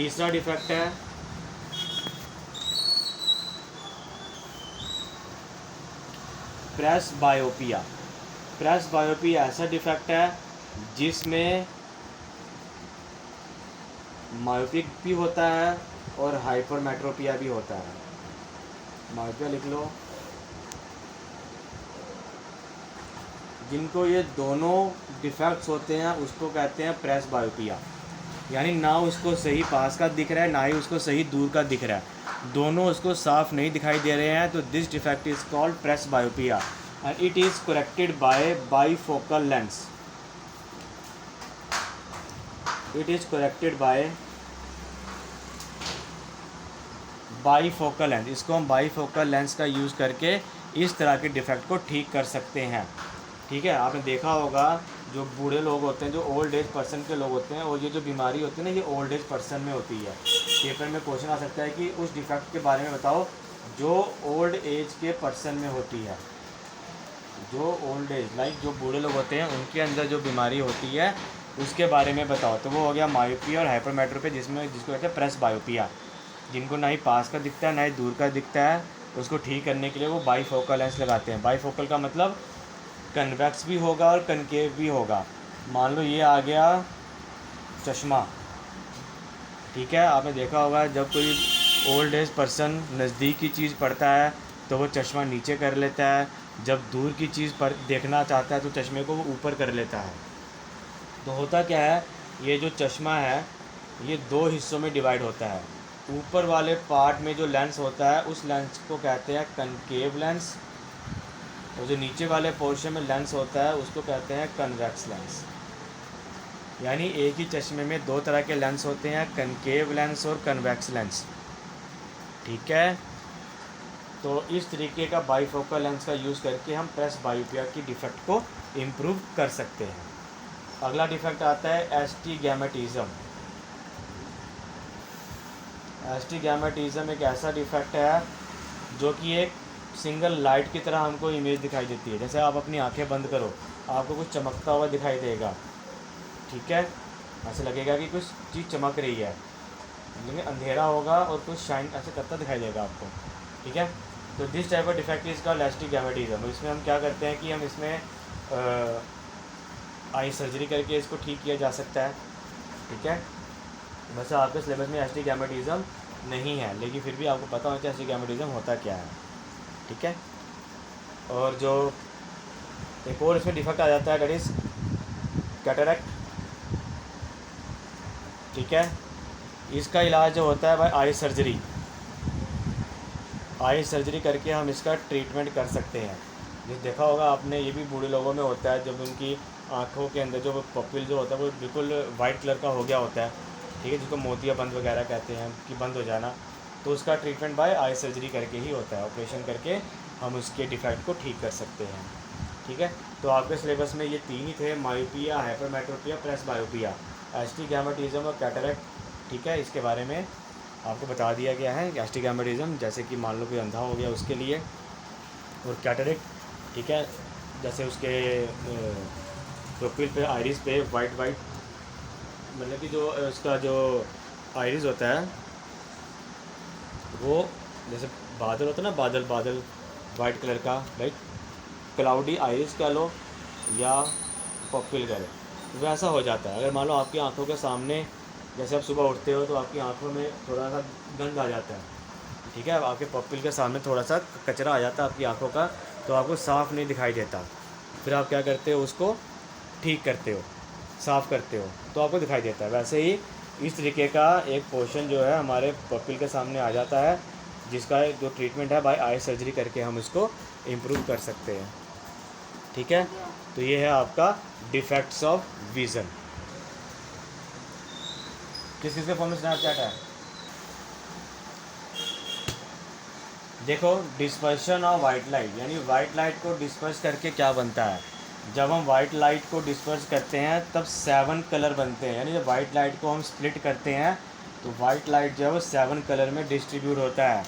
तीसरा डिफेक्ट है presbyopia. Presbyopia ऐसा डिफेक्ट है जिसमें मायोपिक भी होता है और हाइपरमेट्रोपिया भी होता है। मायोपिया लिख लो। जिनको ये दोनों डिफेक्ट्स होते हैं उसको कहते हैं प्रेसबायोपिया, यानी ना उसको सही पास का दिख रहा है ना ही उसको सही दूर का दिख रहा है, दोनों उसको साफ नहीं दिखाई दे रहे हैं। तो this defect is called presbyopia and it is corrected bye bifocal lens. It is corrected bye bifocal lens. इसको हम बाईफोकल लेंस का यूज़ करके इस तरह के डिफेक्ट को ठीक कर सकते हैं। ठीक है, आपने देखा होगा जो बूढ़े लोग होते हैं, जो ओल्ड एज पर्सन के लोग होते हैं, और ये जो बीमारी होती है ना, ये ओल्ड एज पर्सन में होती है। पेपर में क्वेश्चन आ सकता है कि उस डिफेक्ट के बारे में बताओ जो ओल्ड एज के पर्सन में होती है। जो ओल्ड एज लाइक जो बूढ़े लोग होते हैं उनके अंदर जो बीमारी होती है उसके बारे में बताओ। तो वो हो गया मायोपिया और हाइपरमेट्रोपिया, जिसको कहते हैं प्रेसबायोपिया। जिनको ना ही पास का दिखता है ना ही दूर का दिखता है, उसको ठीक करने के लिए वो बाईफोकल लेंस लगाते हैं। बाईफोकल का मतलब कन्वेक्स भी होगा और कनकेव भी होगा। मान लो ये आ गया चश्मा, ठीक है, आपने देखा होगा जब कोई ओल्ड एज पर्सन नज़दीक की चीज़ पढ़ता है तो वो चश्मा नीचे कर लेता है, जब दूर की चीज़ पर देखना चाहता है तो चश्मे को वो ऊपर कर लेता है। तो होता क्या है, ये जो चश्मा है ये दो हिस्सों में डिवाइड होता है। ऊपर वाले पार्ट में जो लेंस होता है उस लेंस को कहते हैं कनकेव लेंस, और जो नीचे वाले पोर्शन में लेंस होता है उसको कहते हैं कन्वेक्स लेंस। यानी एक ही चश्मे में दो तरह के लेंस होते हैं, कनकेव लेंस और कन्वेक्स लेंस। ठीक है, तो इस तरीके का बाईफोकल लेंस का यूज़ करके हम प्रेसबायोपिया की डिफेक्ट को इम्प्रूव कर सकते हैं। अगला डिफेक्ट आता है एस्टिग्मेटिज्म। एस्टिग्मेटिज्म एक ऐसा डिफेक्ट है जो कि एक सिंगल लाइट की तरह हमको इमेज दिखाई देती है। जैसे आप अपनी आंखें बंद करो, आपको कुछ चमकता हुआ दिखाई देगा, ठीक है, ऐसे लगेगा कि कुछ चीज़ चमक रही है, लेकिन अंधेरा होगा और कुछ शाइन ऐसे करता दिखाई देगा आपको। ठीक है, तो this type of defect is called astigmatism. इसमें हम क्या करते हैं कि हम इसमें आई सर्जरी करके इसको ठीक किया जा सकता है। ठीक है, वैसे आपके सिलेबस में एस्टिग्मेटिज्म नहीं है, लेकिन फिर भी आपको पता होना चाहिए एस्टिग्मेटिज्म होता क्या है। ठीक है, और जो एक और इसमें डिफेक्ट आ जाता है दैट इज़ कैटरैक्ट। ठीक है, इसका इलाज जो होता है भाई आई सर्जरी। आई सर्जरी करके हम इसका ट्रीटमेंट कर सकते हैं। जिस देखा होगा आपने, ये भी बूढ़े लोगों में होता है जब उनकी आँखों के अंदर जो पपिल जो होता है वो बिल्कुल वाइट कलर का हो गया होता है, ठीक है, जिसको मोतिया बंद वगैरह कहते हैं कि बंद हो जाना, तो उसका ट्रीटमेंट बाय आई सर्जरी करके ही होता है। ऑपरेशन करके हम उसके डिफेक्ट को ठीक कर सकते हैं। ठीक है, तो आपके सिलेबस में ये तीन ही थे, मायोपिया, हाइपरमेट्रोपिया, प्रेसबायोपिया, एस्टिग्मेटिज्म और कैटरैक्ट। ठीक है, इसके बारे में आपको बता दिया गया है। एस्टिग्मेटिज्म जैसे कि मान लो कोई अंधा हो गया उसके लिए, और कैटरैक्ट, ठीक है, जैसे उसके प्रोफाइल पे आइरिस पे वाइट वाइट, मतलब कि जो उसका जो आइरिस होता है वो जैसे बादल होता है ना, बादल बादल वाइट कलर का, राइट, क्लाउडी आइरिस कह लो या पॉपिल कह लो, वैसा हो जाता है। अगर मान लो आपकी आंखों के सामने जैसे आप सुबह उठते हो तो आपकी आंखों में थोड़ा सा गंद आ जाता है, ठीक है, आपके पॉपिल के सामने थोड़ा सा कचरा आ जाता है आपकी आंखों का, तो आपको साफ़ नहीं दिखाई देता। फिर आप क्या करते हो, उसको ठीक करते हो, साफ़ करते हो, तो आपको दिखाई देता है। वैसे ही इस तरीके का एक पोर्शन जो है हमारे पपिल के सामने आ जाता है, जिसका जो ट्रीटमेंट है बाय आई सर्जरी करके हम इसको इम्प्रूव कर सकते हैं। ठीक है, तो ये है आपका डिफेक्ट्स ऑफ विज़न। किस किस के फ़ोन में स्नैपचैट है? देखो, डिस्पर्शन ऑफ वाइट लाइट, यानी वाइट लाइट को डिस्पर्स करके क्या बनता है। जब हम वाइट लाइट को डिस्पर्स करते हैं तब 7 कलर बनते हैं, यानी जब वाइट लाइट को हम स्प्लिट करते हैं तो वाइट लाइट जो है वो 7 कलर में डिस्ट्रीब्यूट होता है।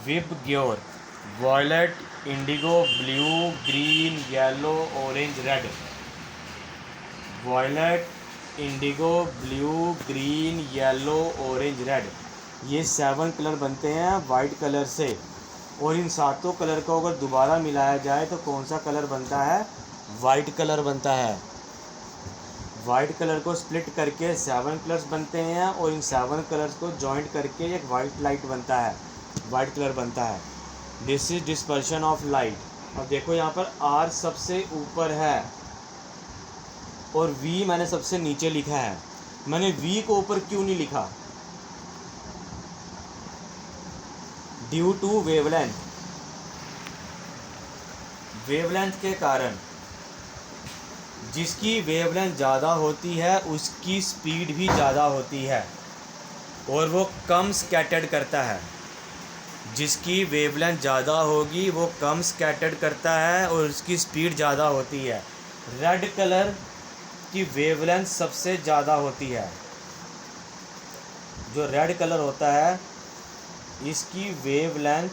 VIBGYOR, violet, indigo, blue, green, yellow, orange, red. Violet, indigo, blue, green, yellow, orange, red, ये 7 कलर बनते हैं वाइट कलर से। और इन सातों कलर को अगर दोबारा मिलाया जाए तो कौन सा कलर बनता है? वाइट कलर बनता है। वाइट कलर को स्प्लिट करके 7 कलर्स बनते हैं और इन 7 कलर्स को जॉइंट करके एक वाइट लाइट बनता है, वाइट कलर बनता है। This is dispersion of light. अब देखो यहाँ पर आर सबसे ऊपर है और वी मैंने सबसे नीचे लिखा है। मैंने वी को ऊपर क्यों नहीं लिखा? ड्यू टू वेवलेंथ, वेवलेंथ के कारण। जिसकी वेवलेंथ ज़्यादा होती है उसकी स्पीड भी ज़्यादा होती है और वो कम स्कैटर्ड करता है। जिसकी वेवलेंथ ज़्यादा होगी वो कम स्कैटर्ड करता है और उसकी स्पीड ज़्यादा होती है। रेड कलर की वेवलेंथ सबसे ज़्यादा होती है। जो रेड कलर होता है इसकी वेवलेंथ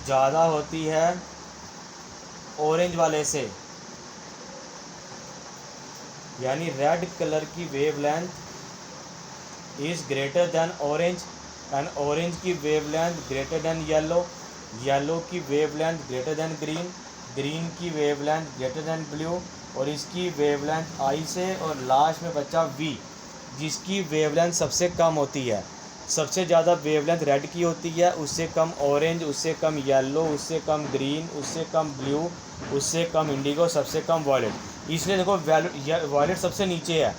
ज़्यादा होती है ऑरेंज वाले से, यानी रेड कलर की wavelength is greater than orange and orange की wavelength greater than yellow, yellow की wavelength greater than green, green की वेवलेंथ ग्रेटर देन ब्लू और इसकी वेवलेंथ आई से और लास्ट में बचा वी, जिसकी वेवलेंथ सबसे कम होती है। सबसे ज़्यादा वेवलेंथ रेड की होती है, उससे कम ऑरेंज, उससे कम येलो, उससे कम ग्रीन, उससे कम ब्लू, उससे कम इंडिगो, सबसे कम वॉयलेट। इसलिए देखो वॉयलेट सबसे नीचे है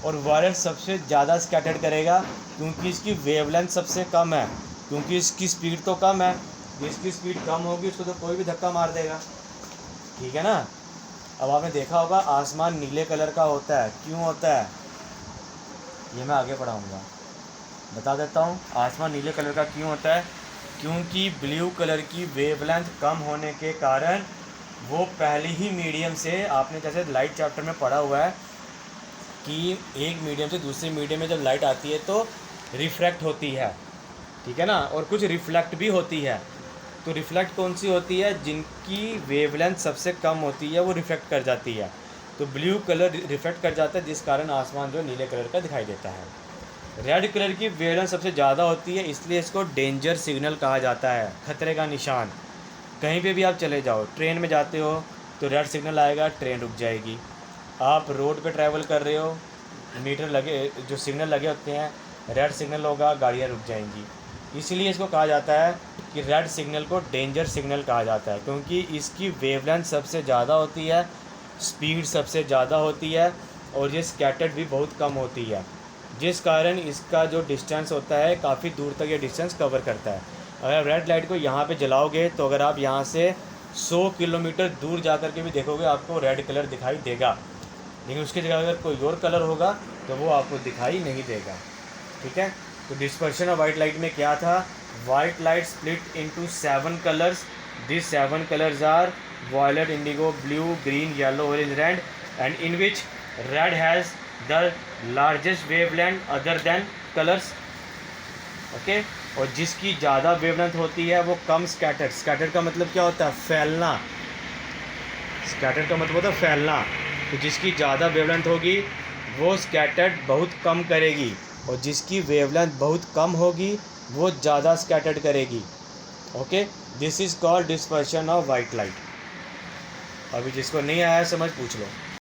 और वॉयलेट सबसे ज़्यादा स्कैटर्ड करेगा क्योंकि इसकी वेवलेंथ सबसे कम है, क्योंकि इसकी स्पीड तो कम है। इसकी स्पीड कम होगी उसको तो कोई भी धक्का मार देगा, ठीक है ना। अब आपने देखा होगा आसमान नीले कलर का होता है, क्यों होता है ये मैं आगे पढ़ाऊँगा, बता देता हूँ। आसमान नीले कलर का क्यों होता है? क्योंकि ब्लू कलर की वेवलेंथ कम होने के कारण वो पहले ही मीडियम से, आपने जैसे लाइट चैप्टर में पढ़ा हुआ है कि एक मीडियम से दूसरे मीडियम में जब लाइट आती है तो रिफ्रैक्ट होती है, ठीक है ना, और कुछ रिफ्लेक्ट भी होती है। तो रिफ्लेक्ट कौन सी होती है? जिनकी वेवलेंथ सबसे कम होती है वो रिफ्लेक्ट कर जाती है। तो ब्लू कलर रिफ्लेक्ट कर जाता है जिस कारण आसमान जो नीले कलर का दिखाई देता है। रेड कलर की वेवलेंथ सबसे ज़्यादा होती है, इसलिए इसको डेंजर सिग्नल कहा जाता है, खतरे का निशान। कहीं पे भी आप चले जाओ, ट्रेन में जाते हो तो रेड सिग्नल आएगा, ट्रेन रुक जाएगी। आप रोड पे ट्रैवल कर रहे हो, मीटर लगे, जो सिग्नल लगे होते हैं, रेड सिग्नल होगा, गाड़ियाँ रुक जाएंगी। इसीलिए इसको कहा जाता है कि रेड सिग्नल को डेंजर सिग्नल कहा जाता है, क्योंकि इसकी वेवलेंथ सबसे ज़्यादा होती है, स्पीड सबसे ज़्यादा होती है और ये स्कैटर्ड भी बहुत कम होती है, जिस कारण इसका जो डिस्टेंस होता है काफ़ी दूर तक ये डिस्टेंस कवर करता है। अगर रेड लाइट को यहाँ पे जलाओगे तो अगर आप यहाँ से 100 किलोमीटर दूर जा कर के भी देखोगे आपको रेड कलर दिखाई देगा, लेकिन उसकी जगह अगर कोई और कलर होगा तो वो आपको दिखाई नहीं देगा, ठीक है। तो डिस्पर्शन ऑफ वाइट लाइट में क्या था? White light split into 7 colours. This 7 colours are violet, indigo, blue, green, yellow, orange, red, and in which red has the largest wavelength other than colours, okay. और जिसकी ज़्यादा wavelength होती है वो कम scattered. Scattered का मतलब क्या होता है? फैलना। स्कैटर्ड का मतलब होता है फैलना। तो जिसकी ज़्यादा वेवलेंथ होगी वो स्कैटर्ड बहुत कम करेगी और जिसकी वेवलेंथ बहुत कम होगी वो ज़्यादा स्कैटर्ड करेगी, okay. This is called dispersion of white light. अभी जिसको नहीं आया समझ पूछ लो।